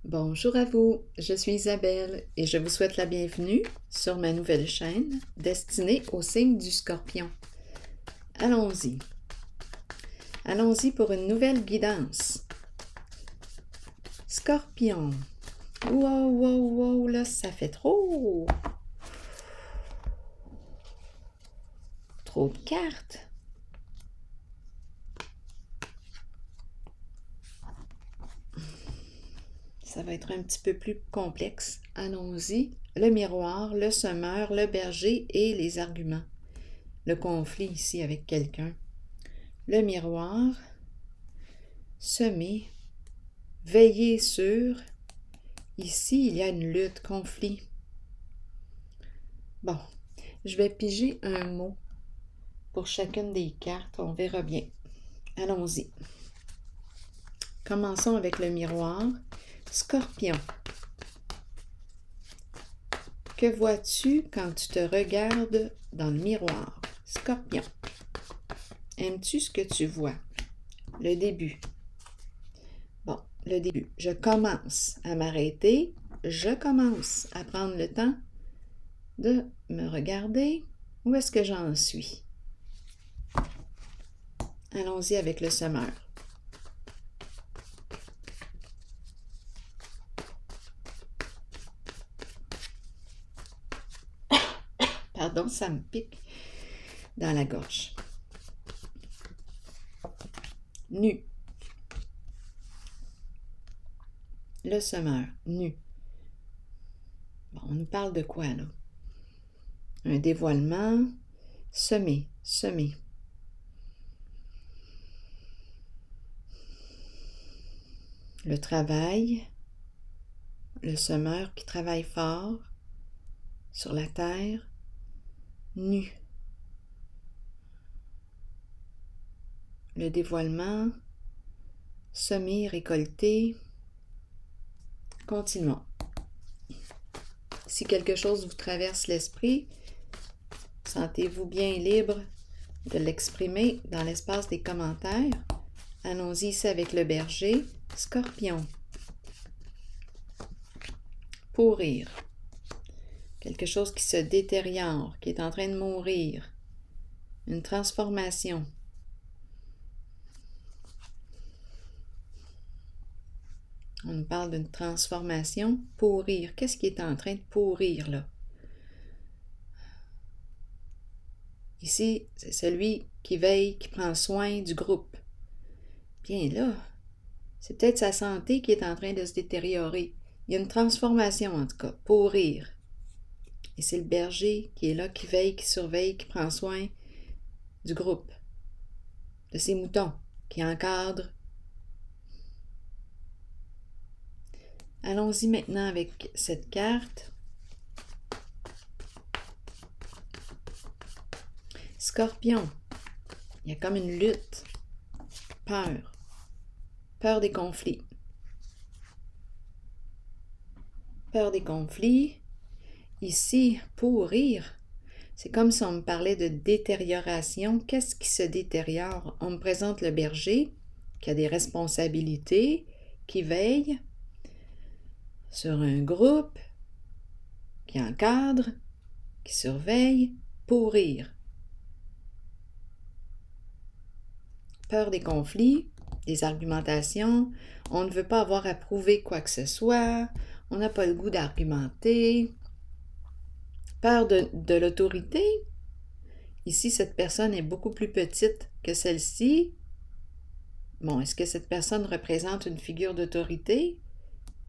Bonjour à vous, je suis Isabelle et je vous souhaite la bienvenue sur ma nouvelle chaîne destinée au signe du Scorpion. Allons-y. Allons-y pour une nouvelle guidance. Scorpion. Wow, wow, wow, là, ça fait trop. Trop de cartes. Ça va être un petit peu plus complexe. Allons-y. Le miroir, le semeur, le berger et les arguments. Le conflit ici avec quelqu'un. Le miroir, semer, veiller sur. Ici, il y a une lutte, conflit. Bon, je vais piger un mot pour chacune des cartes. On verra bien. Allons-y. Commençons avec le miroir. Scorpion. Que vois-tu quand tu te regardes dans le miroir? Scorpion. Aimes-tu ce que tu vois? Le début. Bon, le début. Je commence à m'arrêter. Je commence à prendre le temps de me regarder. Où est-ce que j'en suis? Allons-y avec le semeur. Pardon, ça me pique dans la gorge. Nu. Le semeur, nu. Bon, on nous parle de quoi, là? Un dévoilement. Semer, semer. Le travail. Le semeur qui travaille fort sur la terre. Nu. Le dévoilement. Semer, récolter. Continuons. Si quelque chose vous traverse l'esprit, sentez-vous bien libre de l'exprimer dans l'espace des commentaires. Allons-y ici avec le berger. Scorpion. Pourrir. Quelque chose qui se détériore, qui est en train de mourir. Une transformation. On nous parle d'une transformation. Pourrir. Qu'est-ce qui est en train de pourrir, là? Ici, c'est celui qui veille, qui prend soin du groupe. Bien là, c'est peut-être sa santé qui est en train de se détériorer. Il y a une transformation, en tout cas. Pourrir. Et c'est le berger qui est là, qui veille, qui surveille, qui prend soin du groupe, de ses moutons, qui encadre. Allons-y maintenant avec cette carte. Scorpion. Il y a comme une lutte. Peur. Peur des conflits. Peur des conflits. Ici, pourrir. C'est comme si on me parlait de détérioration. Qu'est-ce qui se détériore? On me présente le berger qui a des responsabilités, qui veille sur un groupe, qui encadre, qui surveille. Pourrir. Peur des conflits, des argumentations. On ne veut pas avoir à prouver quoi que ce soit. On n'a pas le goût d'argumenter. Peur de l'autorité. Ici, cette personne est beaucoup plus petite que celle-ci. Bon, est-ce que cette personne représente une figure d'autorité?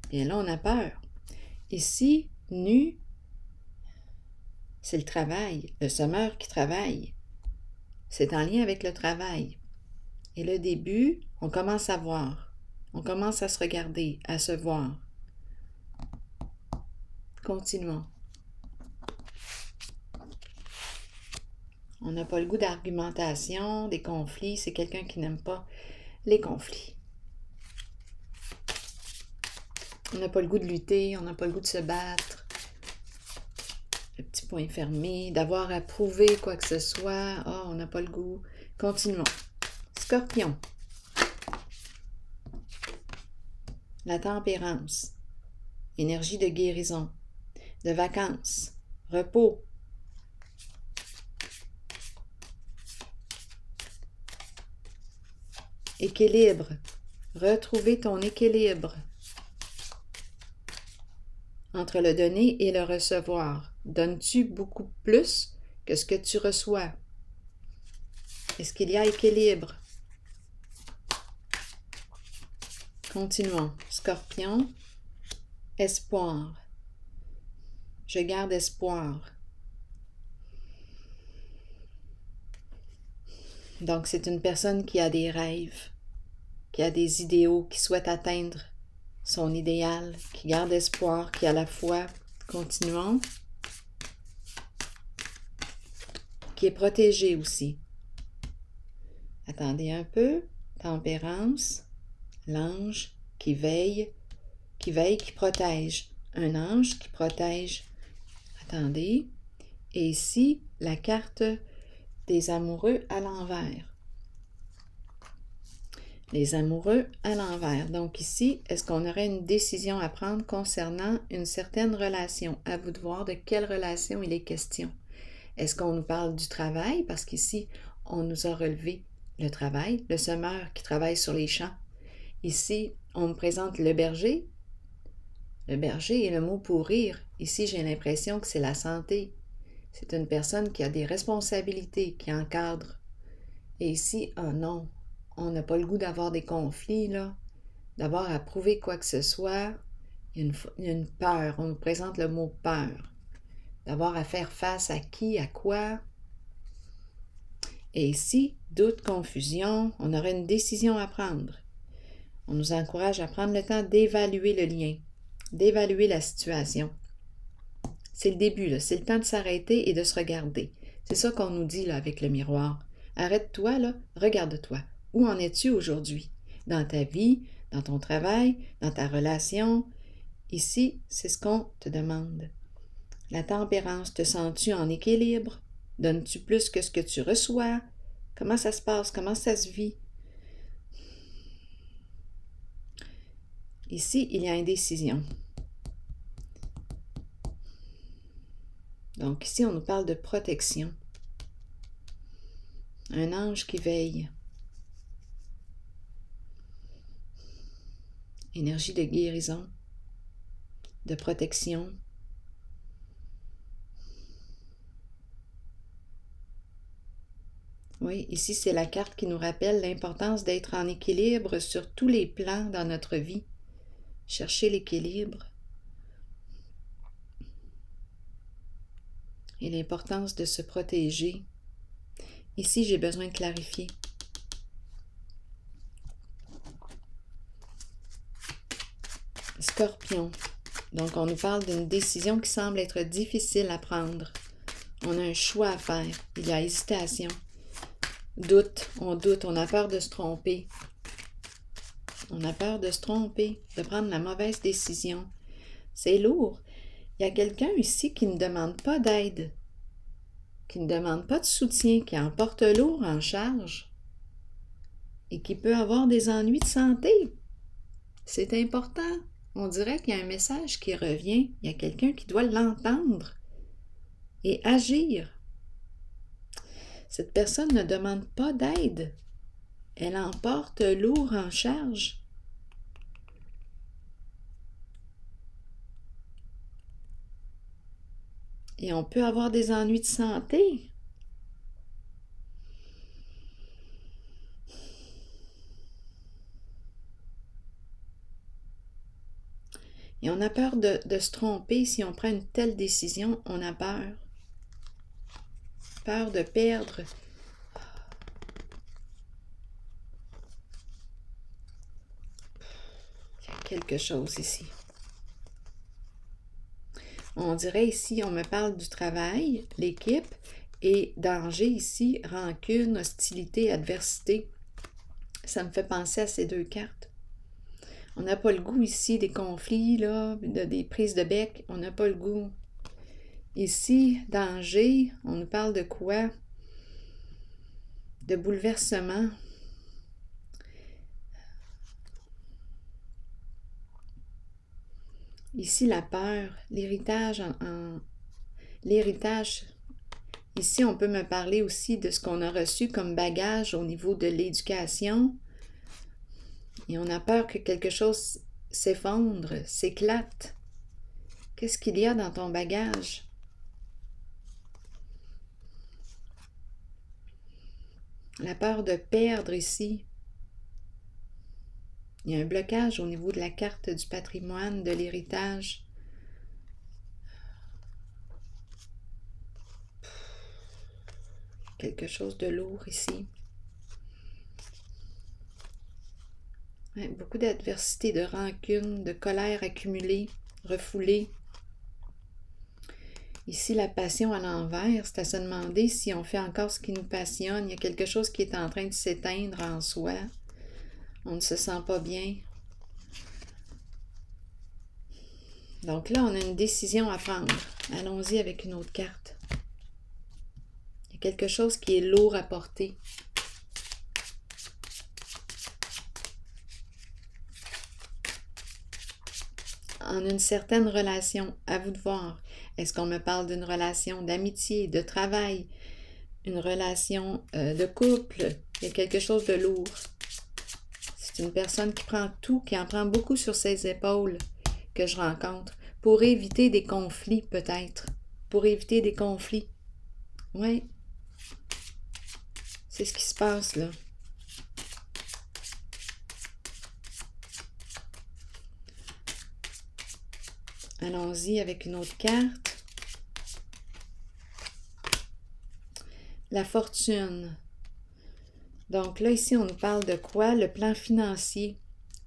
Bien là, on a peur. Ici, nu, c'est le travail, le semeur qui travaille. C'est en lien avec le travail. Et le début, on commence à voir. On commence à se regarder, à se voir. Continuons. On n'a pas le goût d'argumentation, des conflits. C'est quelqu'un qui n'aime pas les conflits. On n'a pas le goût de lutter, on n'a pas le goût de se battre. Le petit point fermé, d'avoir à prouver quoi que ce soit. Ah, on n'a pas le goût. Continuons. Scorpion. La tempérance. énergie de guérison, de vacances, repos. Équilibre, retrouver ton équilibre entre le donner et le recevoir. Donnes-tu beaucoup plus que ce que tu reçois? Est-ce qu'il y a équilibre? Continuons. Scorpion, espoir. Je garde espoir. Donc, c'est une personne qui a des rêves, qui a des idéaux, qui souhaite atteindre son idéal, qui garde espoir, qui a la foi. Continuons. Qui est protégé aussi. Attendez un peu. Tempérance. L'ange qui veille, qui protège. Un ange qui protège. Attendez. Et ici, la carte des amoureux à l'envers. Les amoureux à l'envers. Donc ici, est-ce qu'on aurait une décision à prendre concernant une certaine relation? À vous de voir de quelle relation il est question. Est-ce qu'on nous parle du travail? Parce qu'ici, on nous a relevé le travail, le semeur qui travaille sur les champs. Ici, on me présente le berger. Le berger est le mot pour rire. Ici, j'ai l'impression que c'est la santé. C'est une personne qui a des responsabilités, qui encadre. Et ici, oh non, on n'a pas le goût d'avoir des conflits, là, d'avoir à prouver quoi que ce soit. Il y a une peur, on nous présente le mot peur. D'avoir à faire face à qui, à quoi. Et ici, doute, confusion, on aurait une décision à prendre. On nous encourage à prendre le temps d'évaluer le lien, d'évaluer la situation. C'est le début, là. C'est le temps de s'arrêter et de se regarder. C'est ça qu'on nous dit là, avec le miroir. Arrête-toi, là, regarde-toi. Où en es-tu aujourd'hui? Dans ta vie, dans ton travail, dans ta relation? Ici, c'est ce qu'on te demande. La tempérance, te sens-tu en équilibre? Donnes-tu plus que ce que tu reçois? Comment ça se passe? Comment ça se vit? Ici, il y a indécision. Donc ici, on nous parle de protection. Un ange qui veille. Énergie de guérison, de protection. Oui, ici, c'est la carte qui nous rappelle l'importance d'être en équilibre sur tous les plans dans notre vie. Chercher l'équilibre. Et l'importance de se protéger. Ici, j'ai besoin de clarifier. Scorpion. Donc, on nous parle d'une décision qui semble être difficile à prendre. On a un choix à faire. Il y a hésitation. Doute, on a peur de se tromper. On a peur de se tromper, de prendre la mauvaise décision. C'est lourd. Il y a quelqu'un ici qui ne demande pas d'aide, qui ne demande pas de soutien, qui en porte lourd en charge et qui peut avoir des ennuis de santé. C'est important. On dirait qu'il y a un message qui revient. Il y a quelqu'un qui doit l'entendre et agir. Cette personne ne demande pas d'aide. Elle en porte lourd en charge. Et on peut avoir des ennuis de santé. Et on a peur de se tromper. Si on prend une telle décision, on a peur. Peur de perdre. Il y a quelque chose ici. On dirait ici, on me parle du travail, l'équipe, et danger ici, rancune, hostilité, adversité. Ça me fait penser à ces deux cartes. On n'a pas le goût ici des conflits, là, des prises de bec. On n'a pas le goût. Ici, danger, on nous parle de quoi? De bouleversement. Ici, la peur, l'héritage l'héritage. Ici, on peut me parler aussi de ce qu'on a reçu comme bagage au niveau de l'éducation. Et on a peur que quelque chose s'effondre, s'éclate. Qu'est-ce qu'il y a dans ton bagage? La peur de perdre ici. Il y a un blocage au niveau de la carte du patrimoine, de l'héritage. Quelque chose de lourd ici. Ouais, beaucoup d'adversité, de rancune, de colère accumulée, refoulée. Ici, la passion à l'envers, c'est à se demander si on fait encore ce qui nous passionne. Il y a quelque chose qui est en train de s'éteindre en soi. On ne se sent pas bien. Donc là, on a une décision à prendre. Allons-y avec une autre carte. Il y a quelque chose qui est lourd à porter. En une certaine relation, à vous de voir. Est-ce qu'on me parle d'une relation d'amitié, de travail, une relation de couple? Il y a quelque chose de lourd. C'est une personne qui prend tout, qui en prend beaucoup sur ses épaules que je rencontre pour éviter des conflits peut-être. Pour éviter des conflits. Oui. C'est ce qui se passe là. Allons-y avec une autre carte. La fortune. Donc là, ici, on nous parle de quoi? Le plan financier,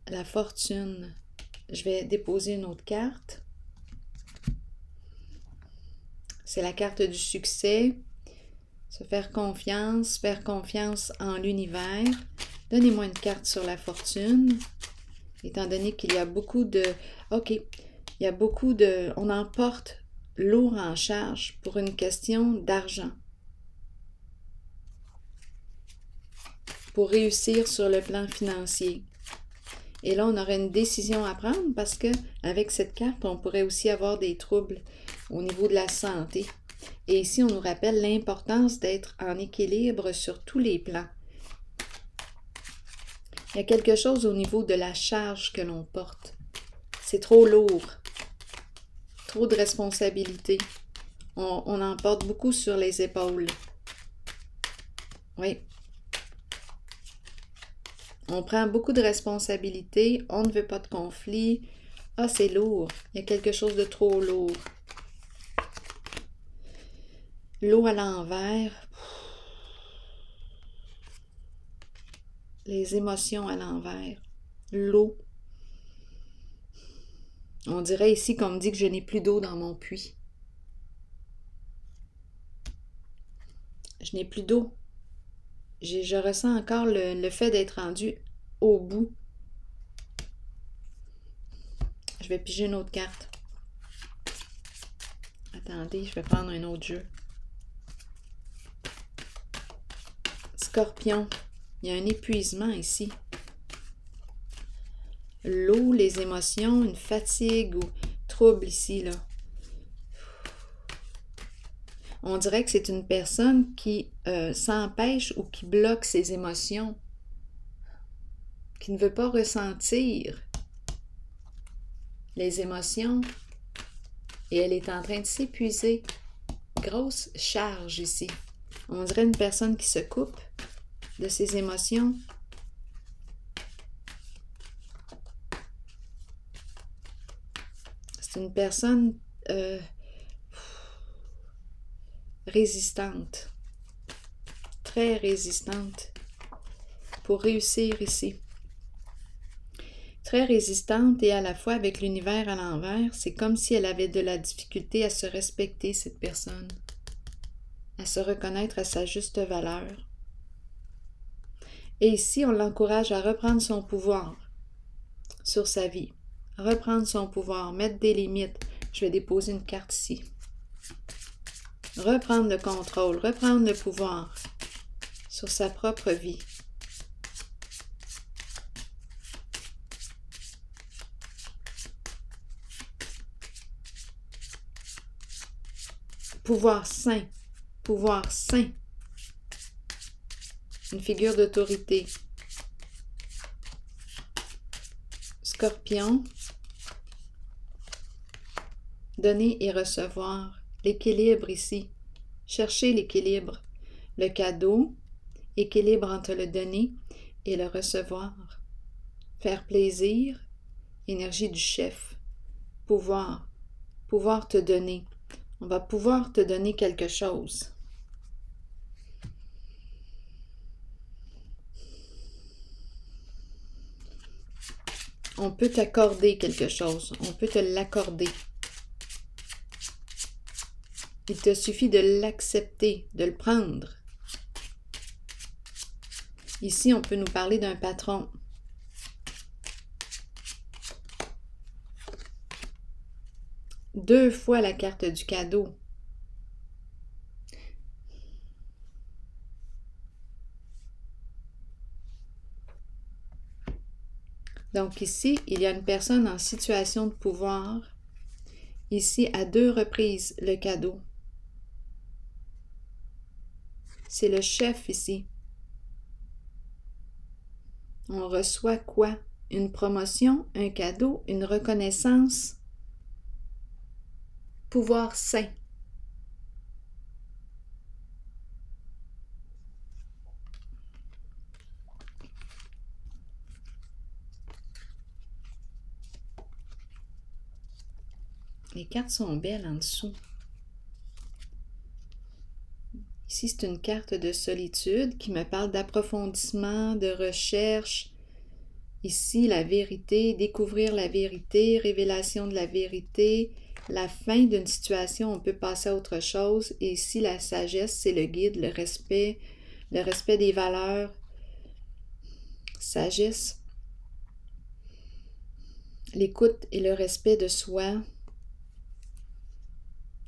la fortune. Je vais déposer une autre carte. C'est la carte du succès. Se faire confiance en l'univers. Donnez-moi une carte sur la fortune. Étant donné qu'il y a beaucoup de... OK. Il y a beaucoup de... On emporte lourd en charge pour une question d'argent. Pour réussir sur le plan financier. Et là, on aurait une décision à prendre parce que avec cette carte, on pourrait aussi avoir des troubles au niveau de la santé. Et ici, on nous rappelle l'importance d'être en équilibre sur tous les plans. Il y a quelque chose au niveau de la charge que l'on porte. C'est trop lourd. Trop de responsabilités. On en porte beaucoup sur les épaules. Oui. On prend beaucoup de responsabilités. On ne veut pas de conflit. Ah, c'est lourd. Il y a quelque chose de trop lourd. L'eau à l'envers. Les émotions à l'envers. L'eau. On dirait ici qu'on me dit que je n'ai plus d'eau dans mon puits. Je n'ai plus d'eau. Je ressens encore le fait d'être rendu au bout. Je vais piger une autre carte. Attendez, je vais prendre un autre jeu. Scorpion. Il y a un épuisement ici. L'eau, les émotions, une fatigue ou trouble ici, là. On dirait que c'est une personne qui s'empêche ou qui bloque ses émotions, qui ne veut pas ressentir les émotions et elle est en train de s'épuiser. Grosse charge ici. On dirait une personne qui se coupe de ses émotions. C'est une personne résistante, très résistante pour réussir ici. Très résistante et à la fois avec l'univers à l'envers, c'est comme si elle avait de la difficulté à se respecter, cette personne, à se reconnaître à sa juste valeur. Et ici, on l'encourage à reprendre son pouvoir sur sa vie, reprendre son pouvoir, mettre des limites. Je vais déposer une carte ici. Reprendre le contrôle, reprendre le pouvoir sur sa propre vie. pouvoir sain, pouvoir sain. Une figure d'autorité. Scorpion. Donner et recevoir. L'équilibre ici. Cherchez l'équilibre. Le cadeau. Équilibre entre le donner et le recevoir. Faire plaisir. Énergie du chef. Pouvoir. Pouvoir te donner. On va pouvoir te donner quelque chose. On peut t'accorder quelque chose. On peut te l'accorder. Il te suffit de l'accepter, de le prendre. Ici, on peut nous parler d'un patron. Deux fois la carte du cadeau. Donc ici, il y a une personne en situation de pouvoir. Ici, à deux reprises, le cadeau. C'est le chef ici. On reçoit quoi? Une promotion, un cadeau, une reconnaissance. Pouvoir sain. Les cartes sont belles en dessous. Ici, c'est une carte de solitude qui me parle d'approfondissement, de recherche. Ici, la vérité, découvrir la vérité, révélation de la vérité, la fin d'une situation, on peut passer à autre chose. Et ici, la sagesse, c'est le guide, le respect des valeurs. Sagesse, l'écoute et le respect de soi.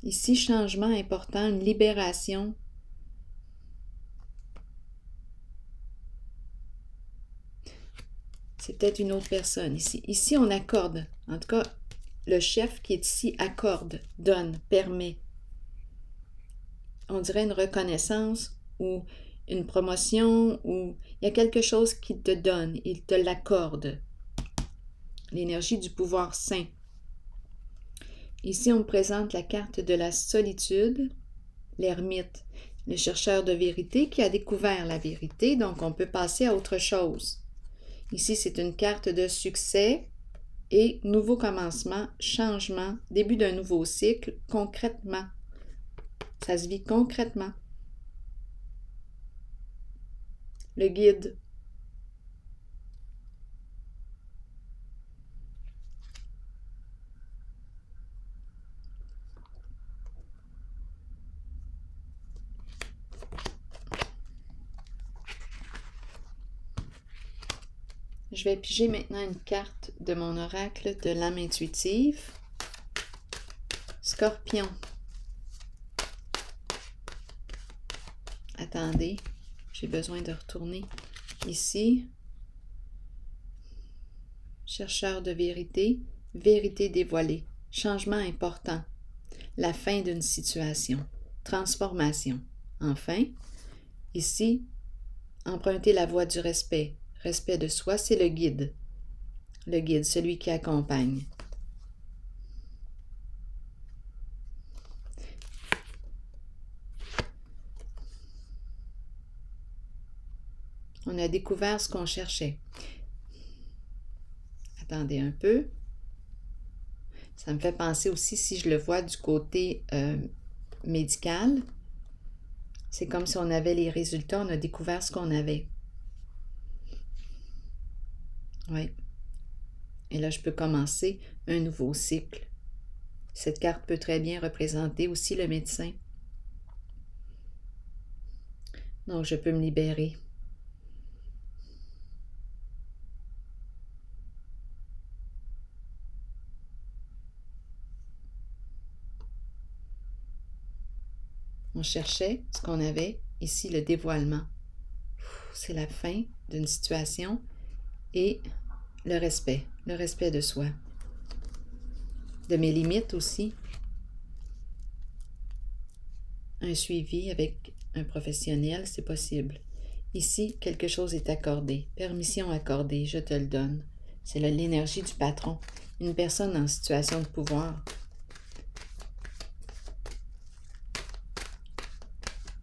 Ici, changement important, une libération. C'est peut-être une autre personne ici. Ici, on accorde. En tout cas, le chef qui est ici accorde, donne, permet. On dirait une reconnaissance ou une promotion ou il y a quelque chose qu'il te donne, il te l'accorde. L'énergie du pouvoir sain. Ici, on présente la carte de la solitude, l'ermite, le chercheur de vérité qui a découvert la vérité, donc on peut passer à autre chose. Ici, c'est une carte de succès et nouveau commencement, changement, début d'un nouveau cycle, concrètement. Ça se vit concrètement. Le guide. Je vais piger maintenant une carte de mon oracle de l'âme intuitive. Scorpion. Attendez, j'ai besoin de retourner ici. Chercheur de vérité, vérité dévoilée, changement important, la fin d'une situation, transformation. Enfin, ici, emprunter la voie du respect. Respect de soi, c'est le guide. Le guide, celui qui accompagne. On a découvert ce qu'on cherchait. Attendez un peu. Ça me fait penser aussi, si je le vois du côté médical, c'est comme si on avait les résultats, on a découvert ce qu'on avait. Oui. Et là, je peux commencer un nouveau cycle. Cette carte peut très bien représenter aussi le médecin. Donc, je peux me libérer. On cherchait ce qu'on avait. Ici, le dévoilement. C'est la fin d'une situation et le respect de soi. De mes limites aussi. un suivi avec un professionnel, c'est possible. Ici, quelque chose est accordé. Permission accordée, je te le donne. C'est l'énergie du patron. Une personne en situation de pouvoir.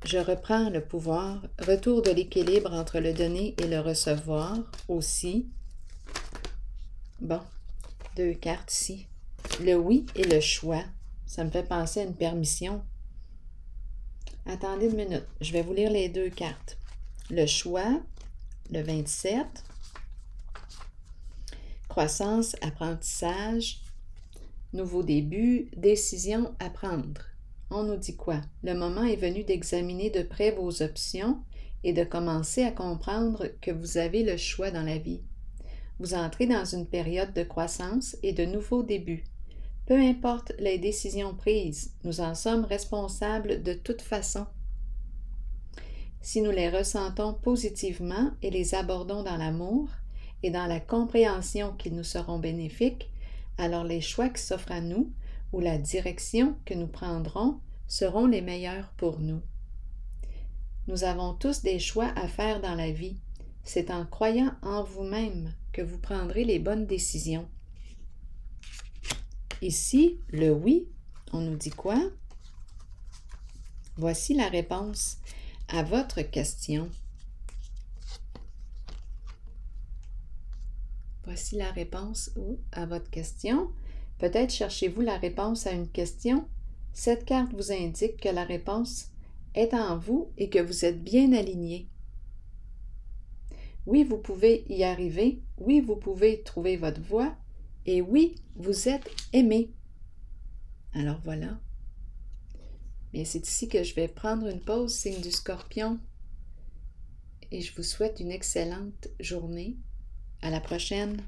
Je reprends le pouvoir. Retour de l'équilibre entre le donner et le recevoir aussi. Bon, 2 cartes ici. Le oui et le choix. Ça me fait penser à une permission. Attendez une minute. Je vais vous lire les 2 cartes. Le choix, le 27. Croissance, apprentissage, nouveau début, décision à prendre. On nous dit quoi? Le moment est venu d'examiner de près vos options et de commencer à comprendre que vous avez le choix dans la vie. Vous entrez dans une période de croissance et de nouveaux débuts. Peu importe les décisions prises, nous en sommes responsables de toute façon. Si nous les ressentons positivement et les abordons dans l'amour et dans la compréhension qu'ils nous seront bénéfiques, alors les choix qui s'offrent à nous ou la direction que nous prendrons seront les meilleurs pour nous. Nous avons tous des choix à faire dans la vie. C'est en croyant en vous-même que vous prendrez les bonnes décisions. Ici, le oui, on nous dit quoi? Voici la réponse à votre question. Voici la réponse à votre question. Peut-être cherchez-vous la réponse à une question. Cette carte vous indique que la réponse est en vous et que vous êtes bien aligné. Oui, vous pouvez y arriver. Oui, vous pouvez trouver votre voie. Et oui, vous êtes aimé. Alors voilà. Bien, c'est ici que je vais prendre une pause, signe du Scorpion. Et je vous souhaite une excellente journée. À la prochaine.